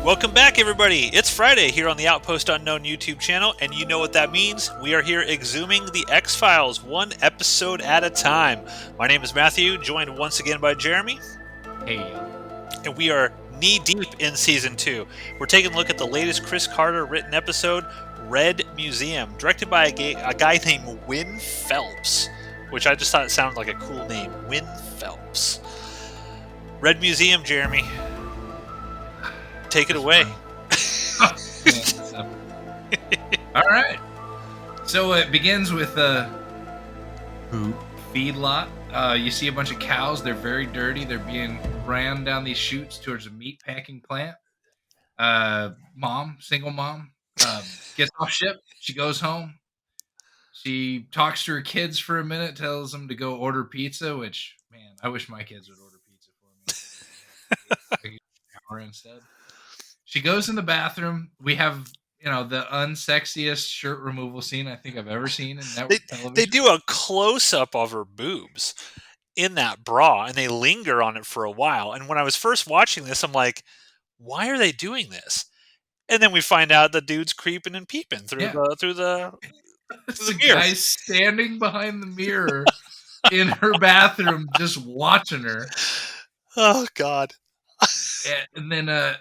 Welcome back, everybody. It's Friday here on the Outpost Unknown YouTube channel, and you know what that means. We are here exhuming the X-Files, one episode at a time. My name is Matthew, joined once again by Jeremy. Hey, And we are knee-deep in Season 2. We're taking a look at the latest Chris Carter written episode, Red Museum, directed by a guy named Win Phelps, which I just thought it sounded like a cool name, Win Phelps. Red Museum, Jeremy. Take it away. All right. So it begins with a feedlot. You see a bunch of cows. They're very dirty. They're being ran down these chutes towards a meat packing plant. Single mom, gets off ship. She goes home. She talks to her kids for a minute, tells them to go order pizza, which, man, I wish my kids would order pizza for me. Hour instead. She goes in the bathroom. We have, the unsexiest shirt removal scene I think I've ever seen in network television. They do a close-up of her boobs in that bra, and they linger on it for a while. And when I was first watching this, I'm like, why are they doing this? And then we find out the dude's creeping and peeping through the mirror. Guy standing behind the mirror in her bathroom, just watching her. Oh God! And then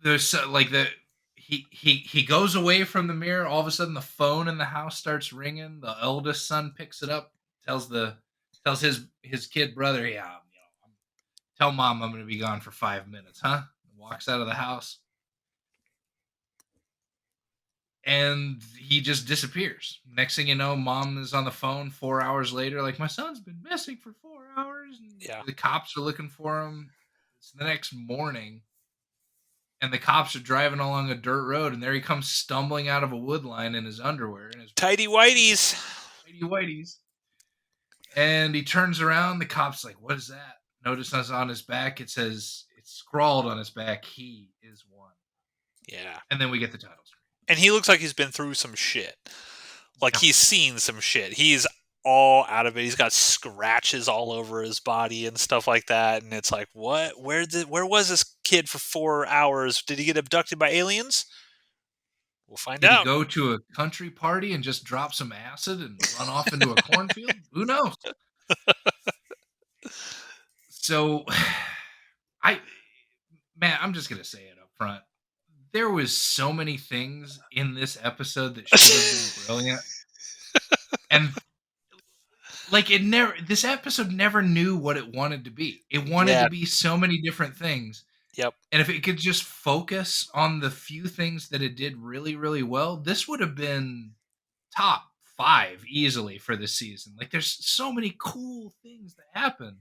there's he goes away from the mirror. All of a sudden, the phone in the house starts ringing. The eldest son picks it up, tells his kid brother, "Yeah, tell mom I'm going to be gone for 5 minutes, huh?" Walks out of the house, and he just disappears. Next thing you know, mom is on the phone 4 hours later, like, "My son's been missing for 4 hours." And yeah, the cops are looking for him. It's the next morning, and the cops are driving along a dirt road, and there he comes stumbling out of a wood line in his underwear and his tidy whities. And he turns around. The cop's like, "What is that?" Notice on his back, it's scrawled on his back, "He is one." Yeah. And then we get the title screen. And he looks like he's been through some shit. Like he's seen some shit. He's all out of it. He's got scratches all over his body and stuff like that. And it's like, what? Where was this kid for 4 hours? Did he get abducted by aliens? We'll find out. Did he go to a country party and just drop some acid and run off into a cornfield? Who knows? So, I'm just going to say it up front. There was so many things in this episode that should have been brilliant. And this episode never knew what it wanted to be. It wanted to be so many different things. Yep. And if it could just focus on the few things that it did really, really well, this would have been top 5 easily for this season. Like, there's so many cool things that happen.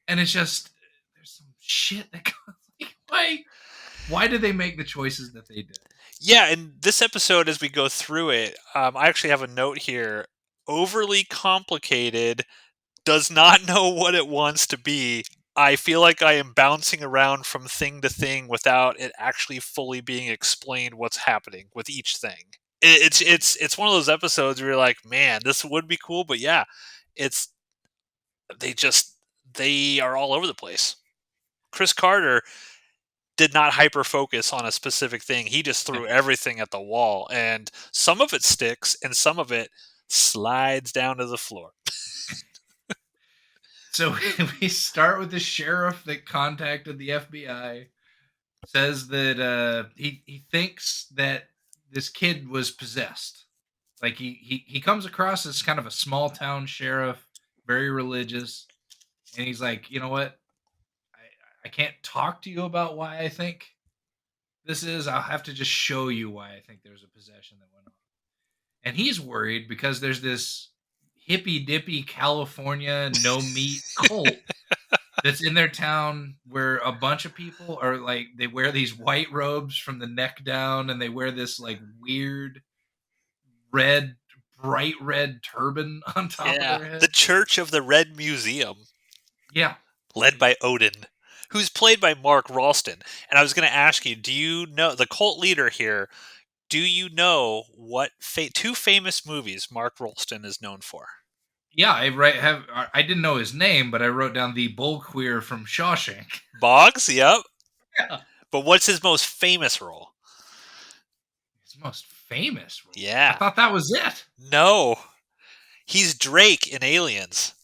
And it's just, there's some shit that goes, like, why did they make the choices that they did? Yeah, and this episode, as we go through it, I actually have a note here. Overly complicated, does not know what it wants to be. I feel like I am bouncing around from thing to thing without it actually fully being explained what's happening with each thing. It's one of those episodes where you're like, man, this would be cool, but yeah, they are all over the place. Chris Carter did not hyper focus on a specific thing. He just threw everything at the wall, and some of it sticks and some of it slides down to the floor. So we start with the sheriff that contacted the FBI, says that he thinks that this kid was possessed. Like, he comes across as kind of a small town sheriff, very religious, and he's like, "You know what? I can't talk to you about why I think this is. I'll have to just show you why I think there's a possession that went on." And he's worried because there's this hippy dippy California no meat cult that's in their town, where a bunch of people are like, they wear these white robes from the neck down, and they wear this like weird bright red turban on top of their head. The Church of the Red Museum. Yeah. Led by Odin, who's played by Mark Ralston. And I was going to ask you, do you know the cult leader here? Do you know what 2 famous movies Mark Ralston is known for? Yeah, I didn't know his name, but I wrote down the bull queer from Shawshank. Boggs, yep. Yeah. But what's his most famous role? His most famous role. I Yeah. thought that was it. No. He's Drake in Aliens.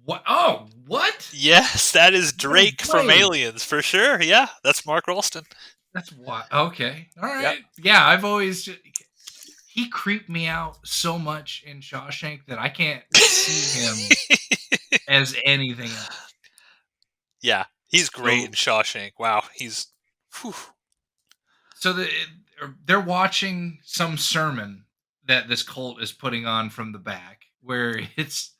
What? Oh, what? Yes, that is No Drake from way. Aliens for sure. Yeah, that's Mark Rolston. That's what. Okay. All Yep. right. Yeah, I've always he creeped me out so much in Shawshank that I can't see him as anything else. Yeah, he's great in So Shawshank. Wow, he's whew. so they're watching some sermon that this cult is putting on from the back where it's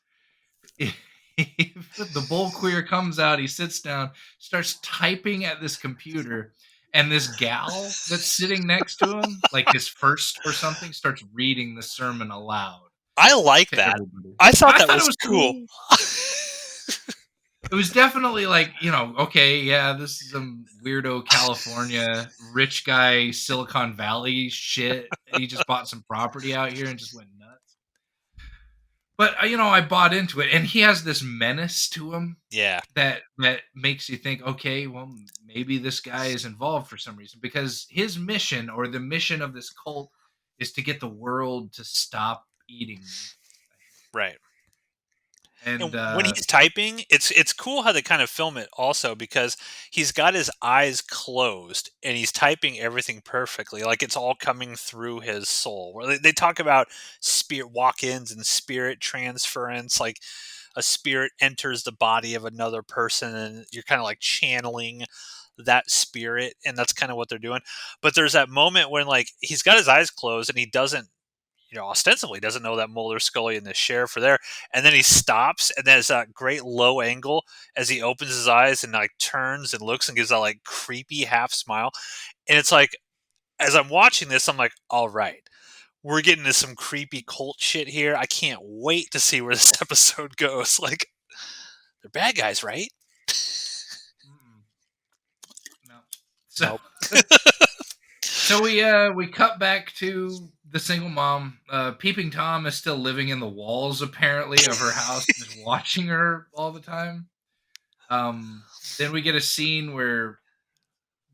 the bull queer comes out, he sits down, starts typing at this computer, and this gal that's sitting next to him, like his first or something, starts reading the sermon aloud I like to that. everybody. I thought I that thought it was was cool. cool. It was definitely like, okay, yeah, this is some weirdo California rich guy Silicon Valley shit. He just bought some property out here and just went nuts. But I bought into it, and he has this menace to him Yeah, that makes you think, okay, well, maybe this guy is involved for some reason because his mission or the mission of this cult is to get the world to stop eating meat. right. And And when he's typing, it's cool how they kind of film it also because he's got his eyes closed and he's typing everything perfectly. Like it's all coming through his soul. Where they talk about spirit walk-ins and spirit transference, like a spirit enters the body of another person and you're kind of like channeling that spirit, and that's kind of what they're doing. But there's that moment when like he's got his eyes closed and he doesn't, ostensibly doesn't know that Mulder, Scully, and the sheriff are there. And then he stops, and there's that great low angle as he opens his eyes and like turns and looks and gives that like creepy half smile. And it's like, as I'm watching this, I'm like, all right, we're getting into some creepy cult shit here. I can't wait to see where this episode goes. Like, they're bad guys, right? mm, no, so Nope. so we cut back to the single mom. Peeping Tom is still living in the walls apparently of her house, just watching her all the time. Um, then we get a scene where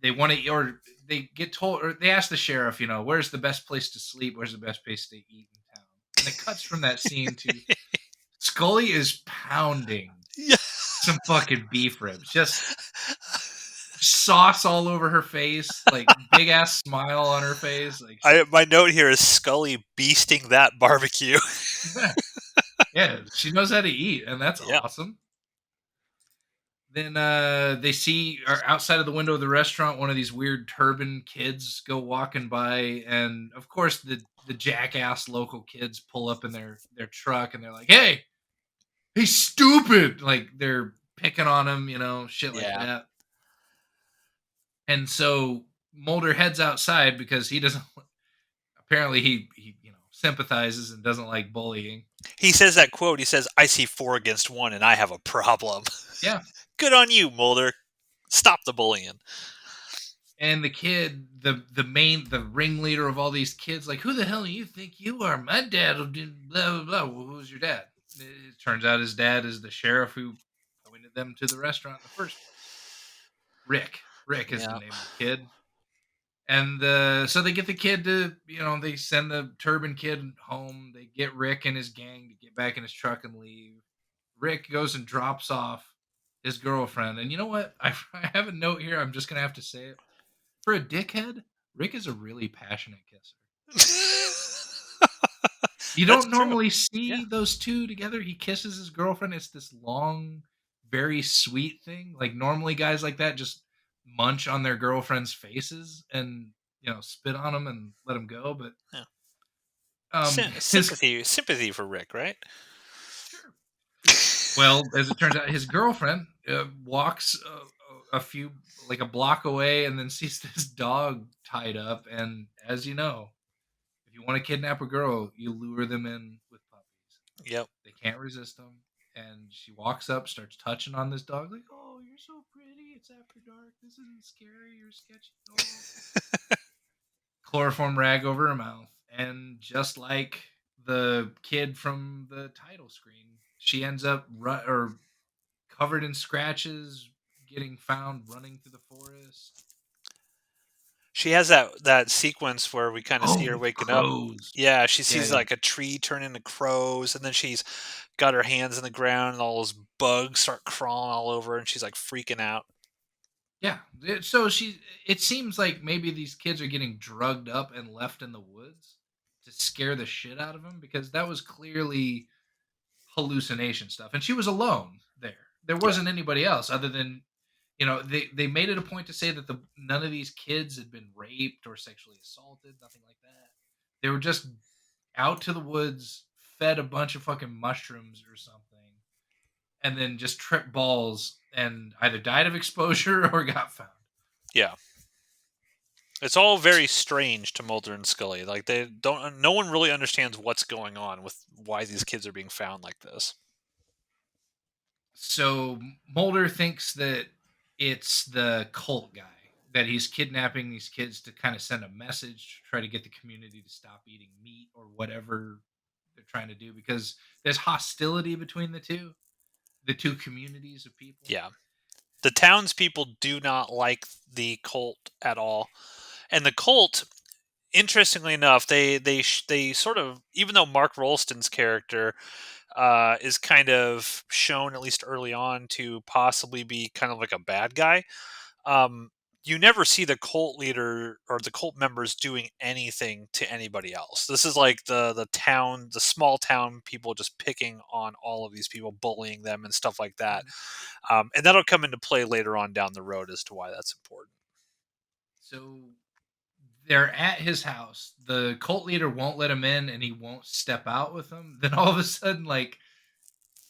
they want to, or they get told, or they ask the sheriff, where's the best place to sleep? Where's the best place to eat in town? And it cuts from that scene to Scully is pounding Yeah. some fucking beef ribs, just sauce all over her face, like big ass smile on her face, like My note here is Scully beasting that barbecue. yeah, yeah, she knows how to eat, and that's Yeah. awesome. Then they see outside of the window of the restaurant one of these weird turban kids go walking by, and of course the jackass local kids pull up in their truck, and they're like, "Hey, he's stupid!" Like they're picking on him, shit like Yeah. that. And so Mulder heads outside because he doesn't. Apparently, he sympathizes and doesn't like bullying. He says that quote. He says, "I see 4 against 1, and I have a problem." Yeah, Good on you, Mulder. Stop the bullying. and the kid, the ringleader of all these kids, like, who the hell do you think you are? My dad will do blah blah blah. Well, who's your dad? It turns out his dad is the sheriff who pointed them to the restaurant in the first place. Rick is the Yeah. name of the kid. And so they get the kid to, they send the turban kid home. They get Rick and his gang to get back in his truck and leave. Rick goes and drops off his girlfriend. And you know what? I have a note here. I'm just going to have to say it. For a dickhead, Rick is a really passionate kisser. You That's don't true. normally Yeah. see those two together. He kisses his girlfriend. It's this long, very sweet thing. Like normally guys like that just munch on their girlfriends' faces and spit on them and let them go. But Yeah. his Sympathy for Rick, right? sure. Well, as it turns out, his girlfriend walks a few like a block away and then sees this dog tied up. And as you know, if you want to kidnap a girl, you lure them in with puppies. Yep. They can't resist them. And she walks up, starts touching on this dog, like, "Oh, you're so pretty. It's after dark. This isn't scary or sketchy at all." Chloroform rag over her mouth. And just like the kid from the title screen, she ends up or covered in scratches, getting found running through the forest. She has that sequence where we kinda see Oh, her with the waking up. crows. Yeah, she Yeah, sees, yeah. like, a tree turn into crows, and then she's got her hands in the ground, and all those bugs start crawling all over, and she's, like, freaking out. Yeah. So it seems like maybe these kids are getting drugged up and left in the woods to scare the shit out of them because that was clearly hallucination stuff. And she was alone there. There Yeah, wasn't anybody else other than, they made it a point to say that the none of these kids had been raped or sexually assaulted, nothing like that. They were just out to the woods, fed a bunch of fucking mushrooms or something, and then just tripped balls and either died of exposure or got found. yeah. It's all very strange to Mulder and Scully, like, they don't no one really understands what's going on with why these kids are being found like this. So Mulder thinks that it's the cult guy, that he's kidnapping these kids to kind of send a message, try to get the community to stop eating meat or whatever they're trying to do because there's hostility between the two communities of people. Yeah. The townspeople do not like the cult at all, and the cult, interestingly enough, they sort of, even though Mark Rolston's character is kind of shown, at least early on, to possibly be kind of like a bad guy. Um, you never see the cult leader or the cult members doing anything to anybody else. This is like the small town people just picking on all of these people, bullying them and stuff like that. Mhm. And that'll come into play later on down the road as to why that's important. So they're at his house. The cult leader won't let him in and he won't step out with them. Then all of a sudden, like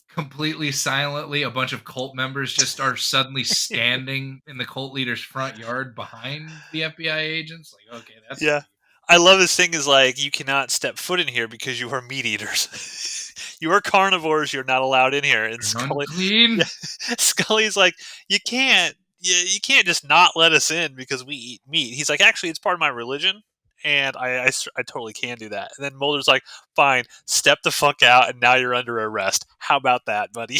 completely silently, a bunch of cult members just are suddenly standing in the cult leader's front yard behind the FBI agents. Like, okay, that's Yeah. creepy. I love this thing is like, you cannot step foot in here because you are meat eaters. You are carnivores. You're not allowed in here. And They're Scully, yeah, unclean. Scully's like, you can't just not let us in because we eat meat. He's like, actually, it's part of my religion, and I totally can do that. And then Mulder's like, fine, step the fuck out, and now you're under arrest. How about that, buddy?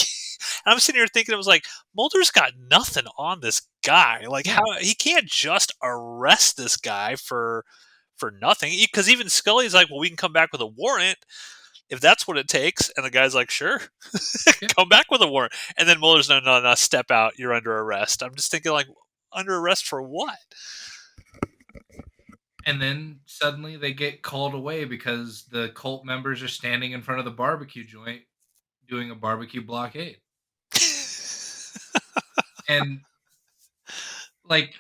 And I'm sitting here thinking, it was like, Mulder's got nothing on this guy. Like, how Yeah. he can't just arrest this guy for nothing. Because even Scully's like, well, we can come back with a warrant if that's what it takes. And the guy's like, sure, Yeah. come back with a warrant. And then Mulder's, no, no, no, step out. You're under arrest. I'm just thinking, like, under arrest for what? And then suddenly they get called away because the cult members are standing in front of the barbecue joint doing a barbecue blockade. And like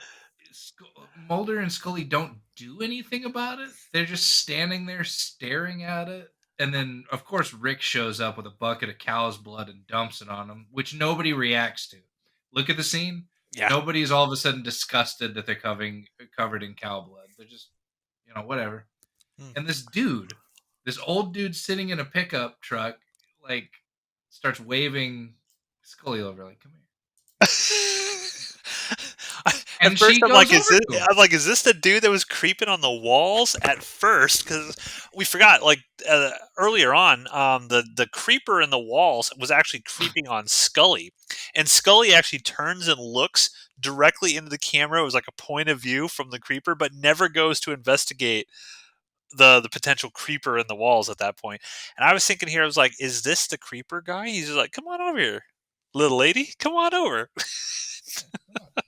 Mulder and Scully don't do anything about it. They're just standing there staring at it. And then, of course, Rick shows up with a bucket of cow's blood and dumps it on them, which nobody reacts to. Look at the scene. Yeah. Nobody's all of a sudden disgusted that they're covered in cow blood. They're just, whatever. Hmm. And this old dude sitting in a pickup truck, like, starts waving Scully over, like, come here. At And first, she goes over to him. I'm like, is this the dude that was creeping on the walls at first? Because we forgot, like, earlier on, the creeper in the walls was actually creeping on Scully, and Scully actually turns and looks directly into the camera. It was like a point of view from the creeper, but never goes to investigate the potential creeper in the walls at that point. And I was thinking here, I was like, is this the creeper guy? He's just like, come on over here, little lady, come on over. Yeah, come on.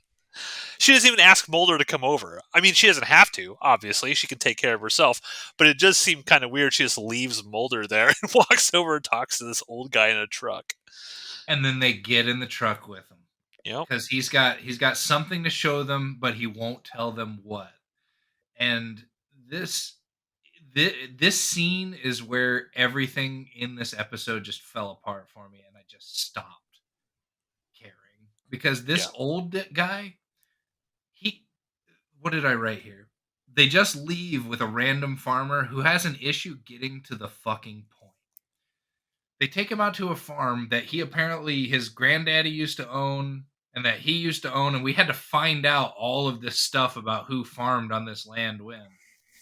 She doesn't even ask Mulder to come over. I mean, she doesn't have to, obviously. She can take care of herself. But it just seemed kind of weird. She just leaves Mulder there and walks over and talks to this old guy in a truck. And then they get in the truck with him Yep. because he's got something to show them, but he won't tell them what. And this scene is where everything in this episode just fell apart for me, and I just stopped caring because Yeah. this old guy, he, what did I write here? They just leave with a random farmer who has an issue getting to the fucking point. They take him out to a farm that he apparently his granddaddy used to own and that he used to own, and we had to find out all of this stuff about who farmed on this land when.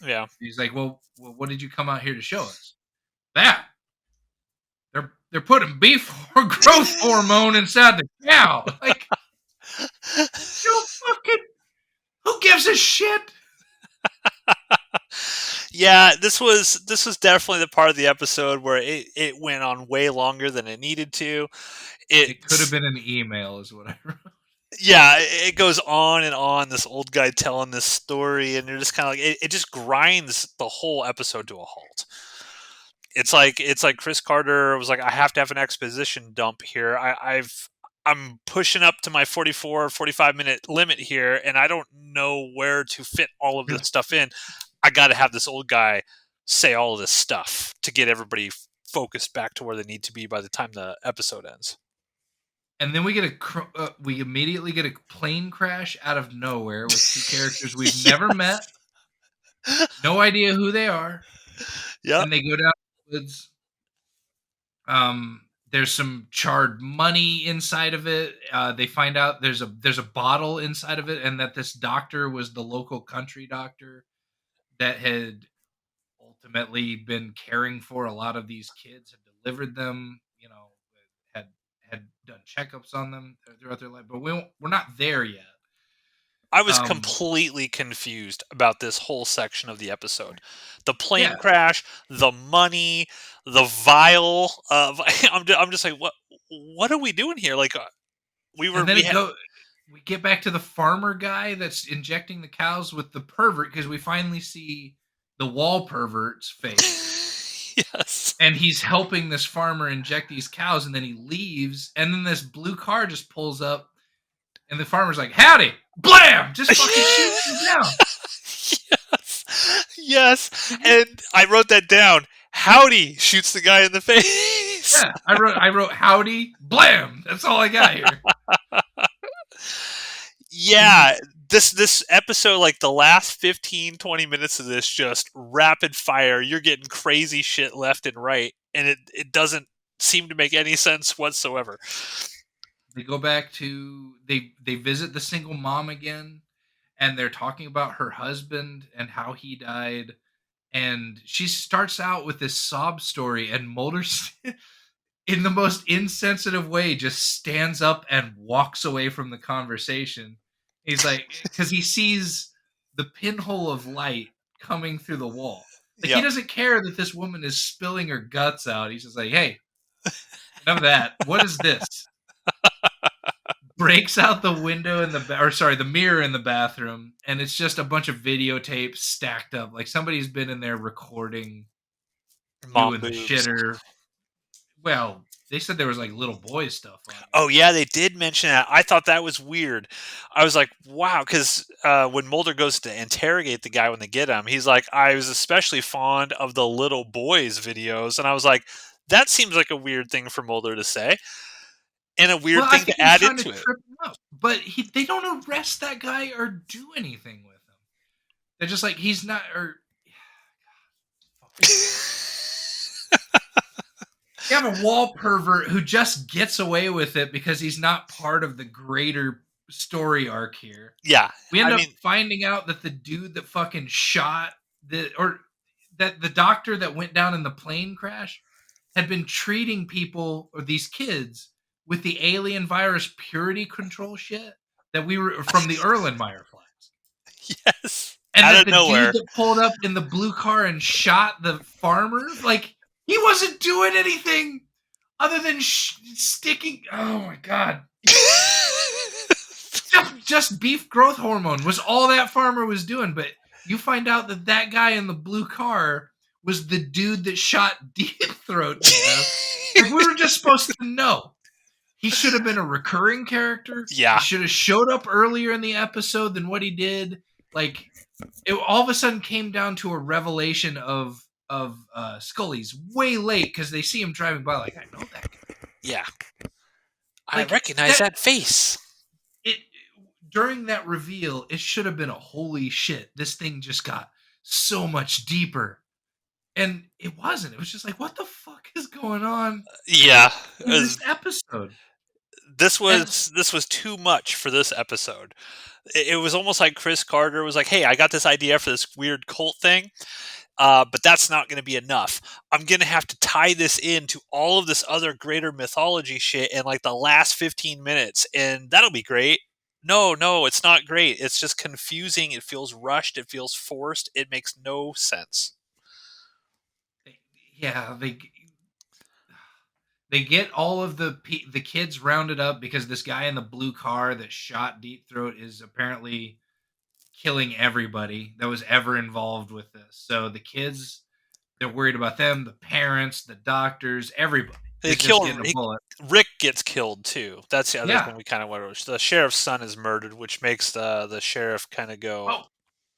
Yeah. He's like, well, what did you come out here to show us? That they're putting beef or growth hormone inside the cow. Like, You fucking who gives a shit? Yeah, this was definitely the part of the episode where it went on way longer than it needed to. It could have It's been an email, is what I wrote. Yeah, it goes on and on. This old guy telling this story, and you're just kind of like it just grinds the whole episode to a halt. It's like Chris Carter was like, I have to have an exposition dump here. I'm pushing up to my 44 or 45 minute limit here, and I don't know where to fit all of this stuff in. I got to have this old guy say all of this stuff to get everybody focused back to where they need to be by the time the episode ends. And then we immediately get a plane crash out of nowhere with two characters we've never met, no idea who they are, Yep. and they go down the woods. There's some charred money inside of it. They find out there's a bottle inside of it, and that this doctor was the local country doctor that had ultimately been caring for a lot of these kids, had delivered them, had had done checkups on them throughout their life. But we're not there yet. I was Um, completely confused about this whole section of the episode. The plane yeah, crash, the money, the vial of I'm just like what are we doing here? Like we were and then we had we get back to the farmer guy that's injecting the cows with the pervert because we finally see the wall pervert's face, yes. and he's helping this farmer inject these cows, and then he leaves, and then this blue car just pulls up, and the farmer's like, howdy, blam, just fucking shoots him down. Yes. Yes. And I wrote that down. Howdy shoots the guy in the face. Yeah, I wrote howdy, blam. That's all I got here. And Yeah, this episode, like the last 15-20 minutes of this, just rapid fire. You're getting crazy shit left and right, and it doesn't seem to make any sense whatsoever. they go back to they visit the single mom again, and they're talking about her husband and how he died. And she starts out with this sob story, and Mulder, in the most insensitive way, just stands up and walks away from the conversation. He's like, because he sees the pinhole of light coming through the wall. Like, he Yep. doesn't care that this woman is spilling her guts out. He's just like, hey, enough of that. What is this? Breaks out the window in the mirror in the bathroom, and it's just a bunch of videotapes stacked up. Like, somebody's been in there recording, Mom doing the boobs. shitter. Well, they said there was like little boy stuff on Oh here. yeah, they did mention that. I thought that was weird. I was like, wow, because when Mulder goes to interrogate the guy when they get him, he's like, I was especially fond of the little boys videos, and I was like, that seems like a weird thing for Mulder to say, and a Well, weird I thing think to he's add trying to into it. trip him up, but they don't arrest that guy or do anything with him. They're just like, he's not, or fucking. You have a wall pervert who just gets away with it because he's not part of the greater story arc here. Yeah, We end I up mean, finding out that the dude that fucking shot or that the doctor that went down in the plane crash had been treating people or these kids with the alien virus purity control shit that we were from the Erlenmeyer flags. yes, And out that of the dude nowhere. that pulled up in the blue car and shot the farmer, like, he wasn't doing anything other than sticking. Oh my god! Just beef growth hormone was all that farmer was doing. But you find out that that guy in the blue car was the dude that shot Deep Throat to death. Like, we were just supposed to know. He should have been a recurring character. He Yeah, should have showed up earlier in the episode than what he did. Like, it all of a sudden came down to a revelation of Scully's way late because they see him driving by. Like, I know that guy. yeah, I Like, recognize that that face. it during that reveal, it should have been a holy shit. This thing just got so much deeper, and it wasn't. It was just like, what the fuck is going on Yeah, in this episode? this And was this was too much for this episode. It was almost like Chris Carter was like, "Hey, I got this idea for this weird cult thing, but that's not going to be enough. I'm going to have to tie this into all of this other greater mythology shit in like the last 15 minutes, and that'll be great." No, no, it's not great. It's just confusing. It feels rushed. It feels forced. It makes no sense. Yeah, they get all of the kids rounded up because this guy in the blue car that shot Deep Throat is apparently killing everybody that was ever involved with this. So the kids, they're worried about them, the parents, the doctors, everybody They is just kill getting a bullet. Rick gets killed too. That's the other Yeah. thing we kind of went. The sheriff's son is murdered, which makes the sheriff kind of go, Oh,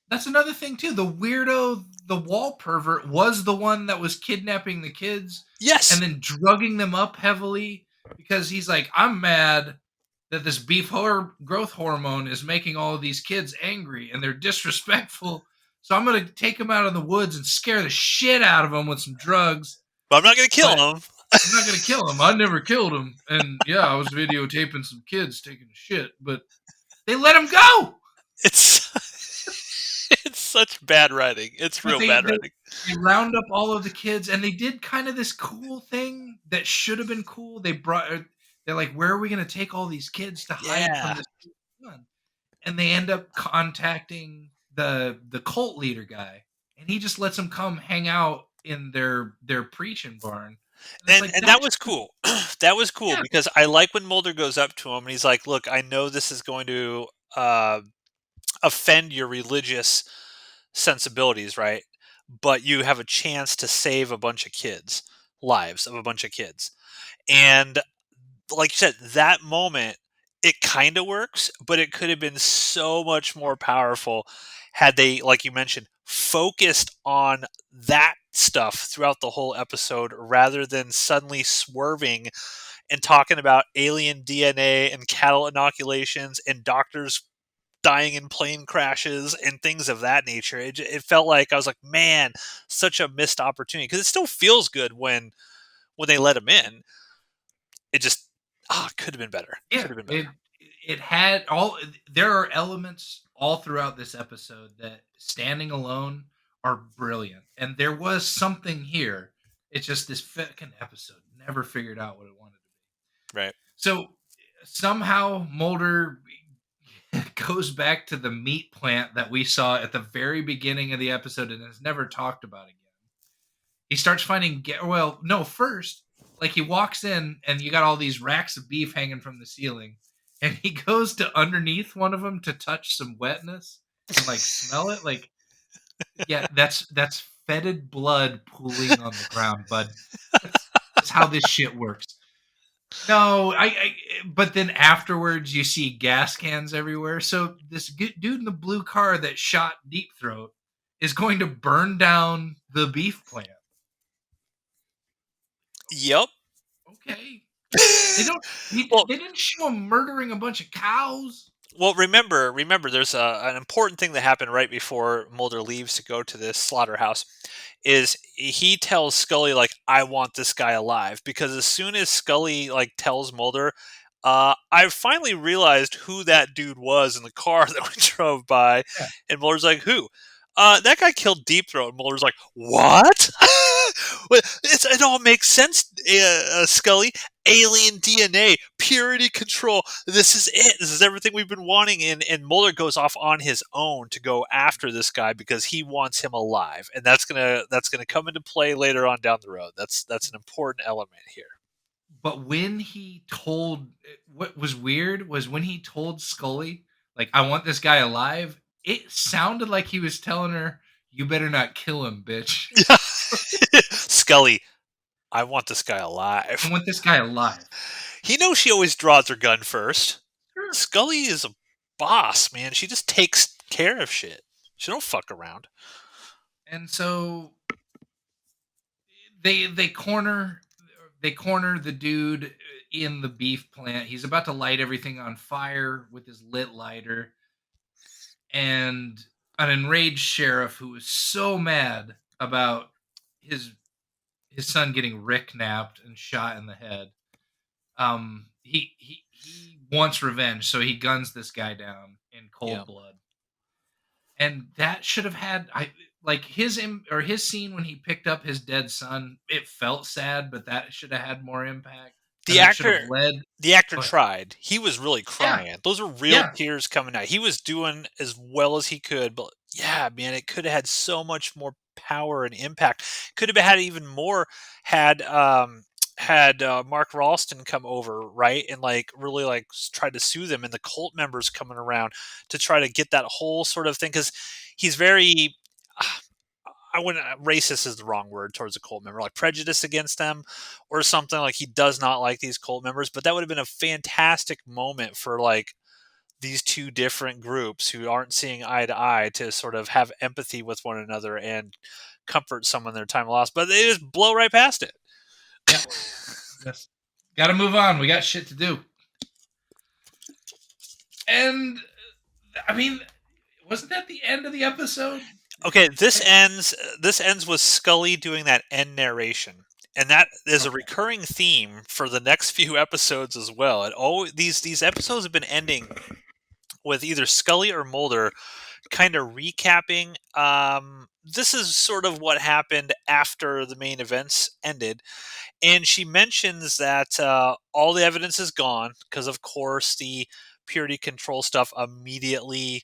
that's another thing too. The weirdo, the wall pervert, was the one that was kidnapping the kids and yes. then drugging them up heavily because he's like, I'm mad that this growth hormone is making all of these kids angry and they're disrespectful. So I'm gonna take them out of the woods and scare the shit out of them with some drugs. But I'm not going to kill But him. I'm not gonna kill them. I never killed them. And yeah, I was videotaping some kids taking a shit, but they let him go. It's it's such bad writing. It's But real bad writing. they round up all of the kids, and they did kind of this cool thing that should have been cool. They're like, where are we going to take all these kids to hide from Yeah. this gun? And they end up contacting the cult leader guy, and he just lets them come hang out in their preaching barn. And it's like And that that's was cool. That was cool yeah, because I like when Mulder goes up to him and he's like, "Look, I know this is going to uh, offend your religious sensibilities, right? But you have a chance to save a bunch of kids, lives of a bunch of kids." And like you said, that moment, it kind of works, but it could have been so much more powerful had they, like you mentioned, focused on that stuff throughout the whole episode rather than suddenly swerving and talking about alien DNA and cattle inoculations and doctors dying in plane crashes and things of that nature. It felt like I was like, man, such a missed opportunity because it still feels good when they let him in. It just could have been better. yeah. Could have been better. It had all. There are elements all throughout this episode that, standing alone, are brilliant, and there was something here. It's just this fucking episode never figured out what it wanted to be. Right. So somehow Mulder goes back to the meat plant that we saw at the very beginning of the episode and is never talked about again. He starts finding well, no, first, like he walks in and you got all these racks of beef hanging from the ceiling, and he goes to underneath one of them to touch some wetness and like smell it. Like, yeah, that's fetid blood pooling on the ground, bud. That's how this shit works. No, but then afterwards you see gas cans everywhere. So this dude in the blue car that shot Deep Throat is going to burn down the beef plant. Yep. Okay. They don't well, they didn't show him murdering a bunch of cows. well, remember, there's an important thing that happened right before Mulder leaves to go to this slaughterhouse. Is he tells Scully like, "I want this guy alive," because as soon as Scully like tells Mulder, I finally realized who that dude was in the car that we drove by, Yeah. and Mulder's like, "Who?" That guy killed Deep Throat. And Mulder's like, "What?" It all makes sense, Scully. Alien DNA, purity control. This is it. This is everything we've been wanting. And Mulder goes off on his own to go after this guy because he wants him alive, and that's gonna come into play later on down the road. That's an important element here. But when he told what was weird was when he told Scully, like, I want this guy alive, it sounded like he was telling her, you better not kill him, bitch. Scully, I want this guy I alive. want this guy alive. He knows she always draws her gun first. Sure. Scully is a boss, man. She just takes care of shit. She don't fuck around. And so they corner the dude in the beef plant. He's about to light everything on fire with his lit lighter, and an enraged sheriff who is so mad about his his son getting ricknapped and shot in the head. He wants revenge, so he guns this guy down in Yeah. cold blood. And that should have had I like his scene when he picked up his dead son. It felt sad, but that should have had more impact. The and that should have actor led. the actor Go ahead. tried. He was really Yeah, crying. Those were real yeah, tears coming out. He was doing as well as he could, but yeah, man, it could have had so much more power and impact. Could have had even more had Mark Ralston come over, right? And like really like tried to sue them and the cult members coming around to try to get that whole sort of thing cuz he's very I wouldn't racist is the wrong word towards a cult member, like prejudice against them or something. Like he does not like these cult members, but that would have been a fantastic moment for like these two different groups who aren't seeing eye to eye to sort of have empathy with one another and comfort someone in their time lost. But they just blow right past it. yeah. Yes. Got to move on. We got shit to do. And I mean, wasn't that the end of the episode? Okay, this ends with Scully doing that end narration. And that is a Okay. recurring theme for the next few episodes as well. And all these episodes have been ending with either Scully or Mulder kind of recapping. This is sort of what happened after the main events ended, and she mentions that all the evidence is gone because, of course, the purity control stuff immediately.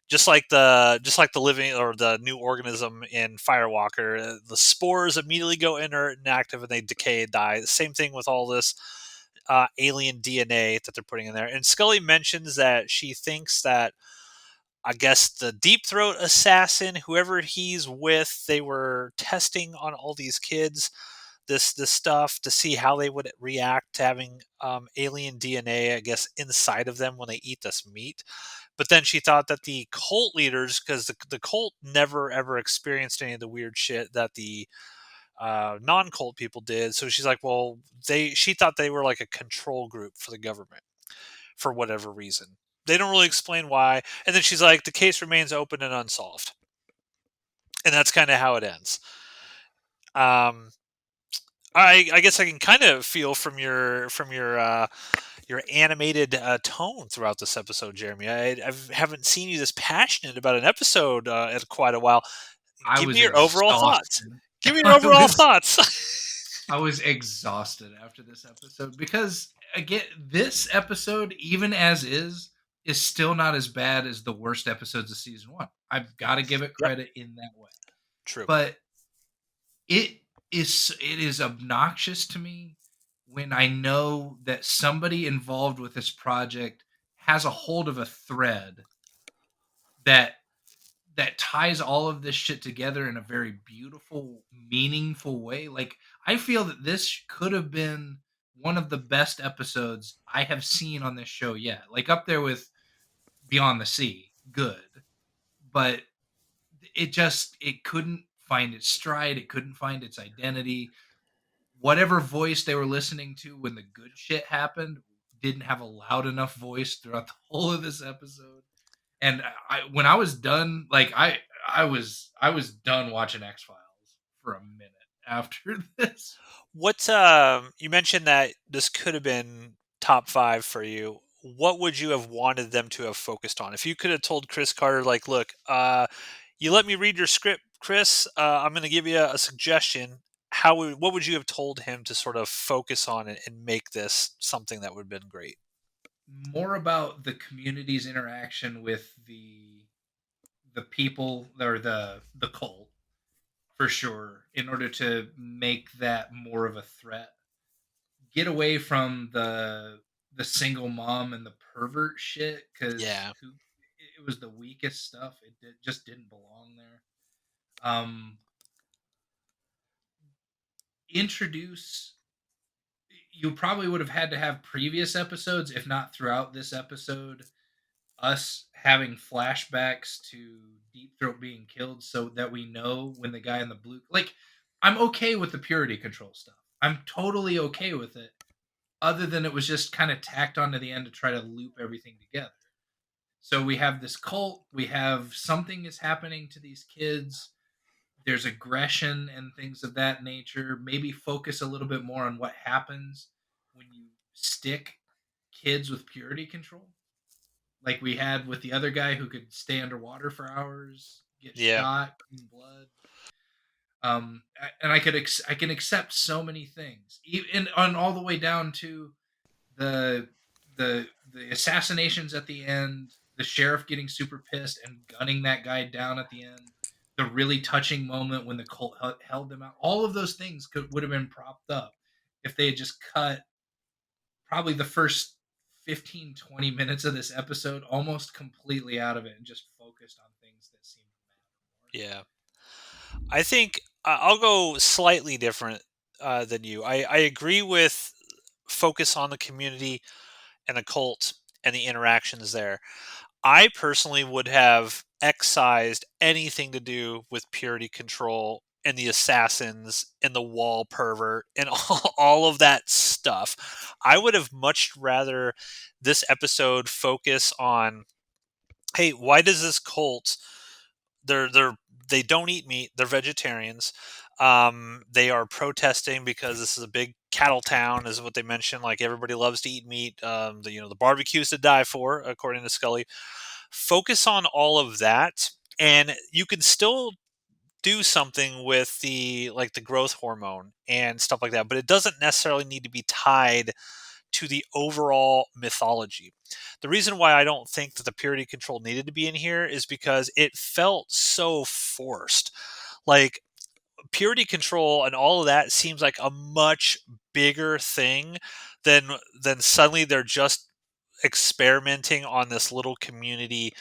Just like the living or the new organism in Firewalker, the spores immediately go inert and active, and they decay and die. Same thing with all this alien DNA that they're putting in there. And Scully mentions that she thinks that I guess the Deep Throat assassin, whoever he's with, they were testing on all these kids this stuff to see how they would react to having alien DNA, I guess, inside of them when they eat this meat. But then she thought that the cult leaders, because the cult never ever experienced any of the weird shit that the non-cult people did. So she's like, well, she thought they were like a control group for the government for whatever reason. They don't really explain why. And then she's like, the case remains open and unsolved. And that's kind of how it ends. Um, I guess I can kind of feel from your animated tone throughout this episode, Jeremy. I haven't seen you this passionate about an episode in quite a while. I Give me was your overall thoughts. exhausted. Give me your I overall was thoughts. I was exhausted after this episode because again, this episode, even as is still not as bad as the worst episodes of season one. I've got to give it Yep, credit in that way. true. But it it is obnoxious to me when I know that somebody involved with this project has a hold of a thread that ties all of this shit together in a very beautiful, meaningful way. Like I feel that this could have been one of the best episodes I have seen on this show yet. Like up there with Beyond the Sea, good. But it couldn't find its stride, it couldn't find its identity. Whatever voice they were listening to when the good shit happened didn't have a loud enough voice throughout the whole of this episode. And when I was done, like I was done watching X Files for a minute after this. What you mentioned that this could have been top five for you. What would you have wanted them to have focused on? If you could have told Chris Carter, like, look, you let me read your script, Chris. I'm going to give you a suggestion. What would you have told him to sort of focus on it and make this something that would have been great? More about the community's interaction with the people or the cult for sure in order to make that more of a threat. Get away from the single mom and the pervert shit because Yeah, who it was the weakest stuff. Just didn't belong there. Um, introduce you probably would have had to have previous episodes, if not throughout this episode, us having flashbacks to Deep Throat being killed so that we know when the guy in the blue like I'm okay with the purity control stuff. I'm totally okay with it. Other than it was just kind of tacked onto the end to try to loop everything together. So we have this cult, we have something is happening to these kids. There's aggression and things of that nature. Maybe focus a little bit more on what happens when you stick kids with purity control like we had with the other guy who could stay underwater for hours, get yeah. shot, clean blood. And I can accept so many things, even on all the way down to the the assassinations at the end, the sheriff getting super pissed and gunning that guy down at the end, the really touching moment when the cult held them out. All of those things would have been propped up if they had just cut probably the first 15-20 minutes of this episode almost completely out of it and just focused on things that seemed to matter Yeah. I think I'll go slightly different than you. I agree with focus on the community and the cult and the interactions there. I personally would have excised anything to do with purity control and the assassins and the wall pervert and all of that stuff. I would have much rather this episode focus on, hey, why does this cult, they're they don't eat meat, they're vegetarians. They are protesting because this is a big cattle town, is what they mentioned. Like everybody loves to eat meat. The barbecues to die for, according to Scully. Focus on all of that, and you can still do something with the growth hormone and stuff like that, but it doesn't necessarily need to be tied to the overall mythology. The reason why I don't think that the purity control needed to be in here is because it felt so forced. Like purity control and all of that seems like a much bigger thing than suddenly they're just experimenting on this little community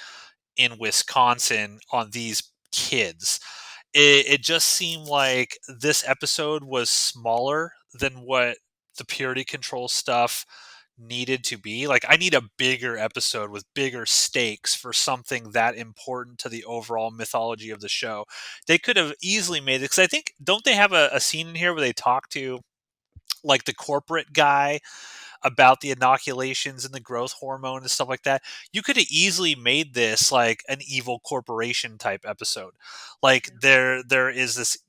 in Wisconsin on these kids. It just seemed like this episode was smaller than what the purity control stuff needed to be. Like, I need a bigger episode with bigger stakes for something that important to the overall mythology of the show. They could have easily made it, because I think, don't they have a scene in here where they talk to like the corporate guy about the inoculations and the growth hormone and stuff like that? You could have easily made this like an evil corporation type episode. Like there is this,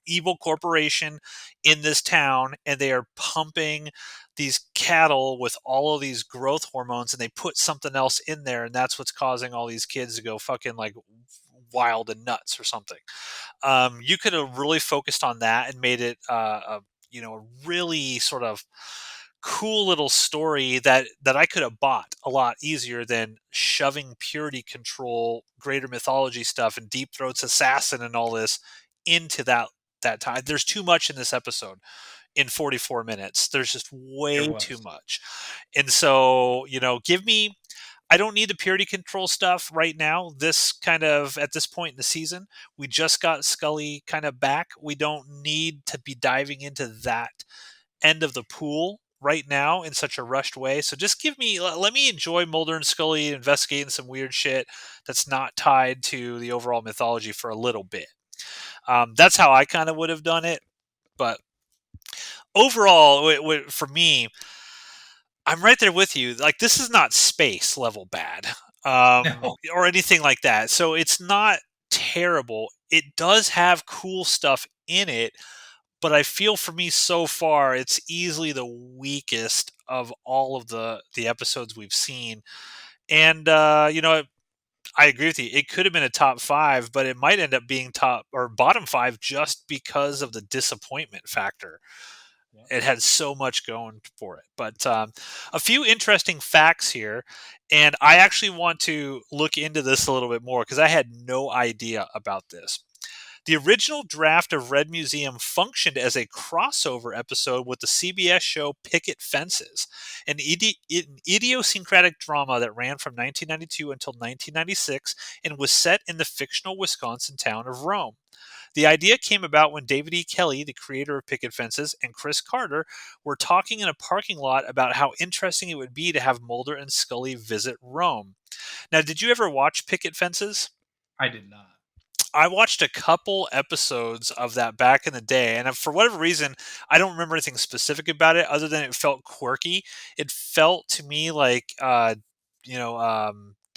evil corporation in this town, and they are pumping these cattle with all of these growth hormones, and they put something else in there, and that's what's causing all these kids to go fucking like wild and nuts or something. You could have really focused on that and made it a really sort of cool little story that I could have bought a lot easier than shoving purity control, greater mythology stuff, and Deep Throat's assassin and all this into that time. There's too much in this episode in 44 minutes. There's just there way too was. much. And so, give me, I don't need the purity control stuff right now. This kind of at this point in the season, we just got Scully kind of back. We don't need to be diving into that end of the pool right now in such a rushed way. So just let me enjoy Mulder and Scully investigating some weird shit that's not tied to the overall mythology for a little bit. That's how I kind of would have done it. But overall, for me, I'm right there with you. Like, this is not space level bad, No, or anything like that. So it's not terrible. It does have cool stuff in it, but I feel for me so far, it's easily the weakest of all of the episodes we've seen. And I agree with you. It could have been a top five, but it might end up being top or bottom five just because of the disappointment factor. yeah, It had so much going for it. But a few interesting facts here, and I actually want to look into this a little bit more because I had no idea about this. The original draft of Red Museum functioned as a crossover episode with the CBS show Picket Fences, an idiosyncratic drama that ran from 1992 until 1996 and was set in the fictional Wisconsin town of Rome. The idea came about when David E. Kelley, the creator of Picket Fences, and Chris Carter were talking in a parking lot about how interesting it would be to have Mulder and Scully visit Rome. Now, did you ever watch Picket Fences? I did not. I watched a couple episodes of that back in the day, and for whatever reason, I don't remember anything specific about it other than it felt quirky. It felt to me like, it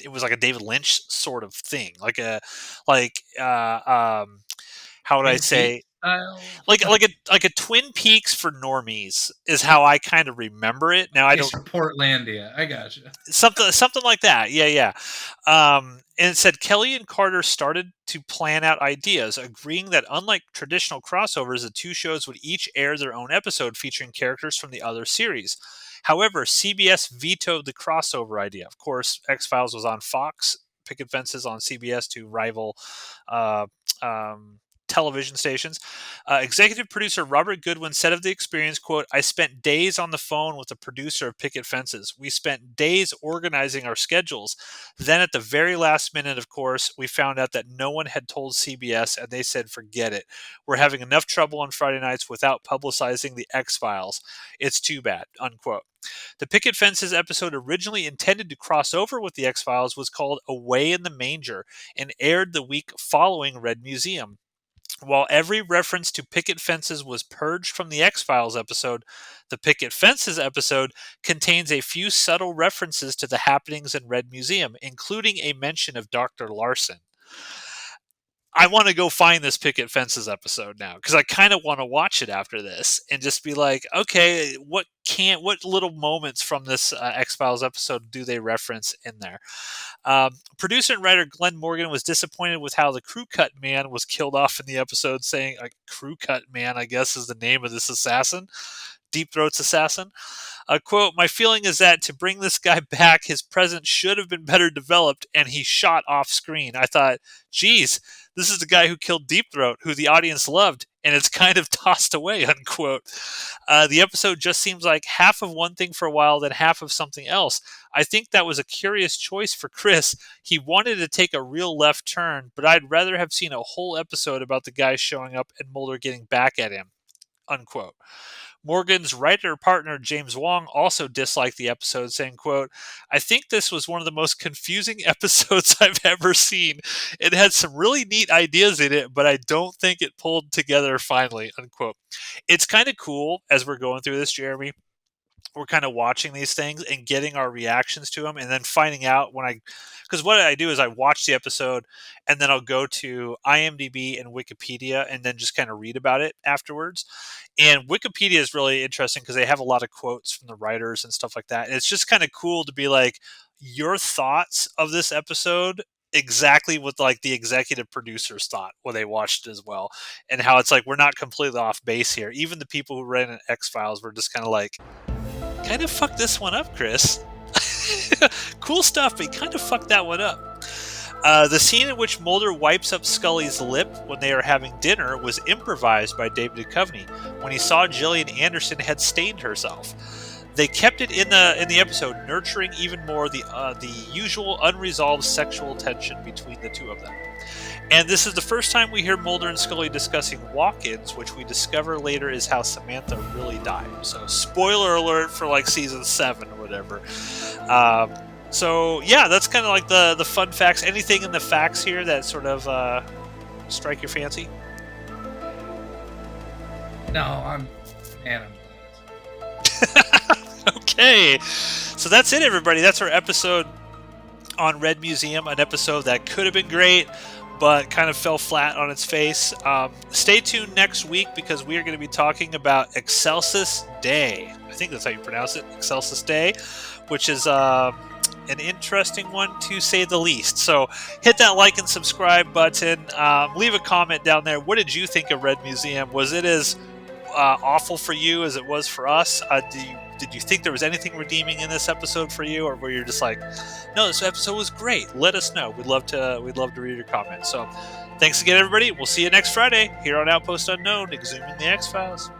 was like a David Lynch sort of thing, like a, like, how would I Twin say? Peaks. style. like a Twin Peaks for normies is how I kind of remember it. Now I Okay, don't so Portlandia. I gotcha. something like that. Yeah, yeah. And it said Kelly and Carter started to plan out ideas, agreeing that unlike traditional crossovers, the two shows would each air their own episode featuring characters from the other series. However, CBS vetoed the crossover idea. Of course, X Files was on Fox, Picket Fences on CBS to rival uh, um, television stations. Executive producer Robert Goodwin said of the experience, quote, I spent days on the phone with the producer of Picket Fences. We spent days organizing our schedules. Then at the very last minute, of course, we found out that no one had told CBS and they said, forget it. We're having enough trouble on Friday nights without publicizing the X-Files. It's too bad, unquote. The Picket Fences episode originally intended to cross over with the X-Files was called Away in the Manger and aired the week following Red Museum. While every reference to picket fences was purged from the X Files episode, the Picket Fences episode contains a few subtle references to the happenings in Red Museum, including a mention of Dr. Larson. I want to go find this Picket Fences episode now because I kind of want to watch it after this and just be like, okay, what little moments from this X Files episode do they reference in there? Producer and writer Glenn Morgan was disappointed with how the crew cut man was killed off in the episode, saying, crew cut man, I guess, is the name of this assassin, Deep Throat's assassin. Quote, my feeling is that to bring this guy back, his presence should have been better developed, and he shot off screen. I thought, geez, this is the guy who killed Deep Throat, who the audience loved, and it's kind of tossed away, unquote. The episode just seems like half of one thing for a while, then half of something else. I think that was a curious choice for Chris. He wanted to take a real left turn, but I'd rather have seen a whole episode about the guy showing up and Mulder getting back at him, unquote. Morgan's writer partner James Wong also disliked the episode, saying, quote, I think this was one of the most confusing episodes I've ever seen. It had some really neat ideas in it, but I don't think it pulled together finally, unquote. It's kind of cool as we're going through this, Jeremy. We're kind of watching these things and getting our reactions to them and then finding out because what I do is I watch the episode and then I'll go to IMDb and Wikipedia and then just kind of read about it afterwards. And Wikipedia is really interesting because they have a lot of quotes from the writers and stuff like that. And it's just kind of cool to be like, your thoughts of this episode exactly what like the executive producers thought when they watched it as well, and how it's like we're not completely off base here. Even the people who ran X Files were just kind of like, kind of fucked this one up, Chris. Cool stuff, but you kind of fucked that one up. The scene in which Mulder wipes up Scully's lip when they are having dinner was improvised by David Duchovny when he saw Gillian Anderson had stained herself. They kept it in the episode, nurturing even more the usual unresolved sexual tension between the two of them. And this is the first time we hear Mulder and Scully discussing walk-ins, which we discover later is how Samantha really died. So, spoiler alert for like season 7 or whatever. So yeah, that's kind of like the fun facts. Anything in the facts here that sort of strike your fancy? No, I'm glad. Okay, so that's it, everybody. That's our episode on Red Museum, an episode that could have been great, but kind of fell flat on its face. Stay tuned next week because we are going to be talking about Excelsis Day. I think that's how you pronounce it, Excelsis Day, which is an interesting one to say the least. So hit that like and subscribe button. Leave a comment down there. What did you think of Red Museum? Was it as awful for you as it was for us? Did you think there was anything redeeming in this episode for you, or were you just like, no, this episode was great? Let us know. We'd love to read your comments. So thanks again, everybody. We'll see you next Friday here on Outpost Unknown, exhuming the X-Files.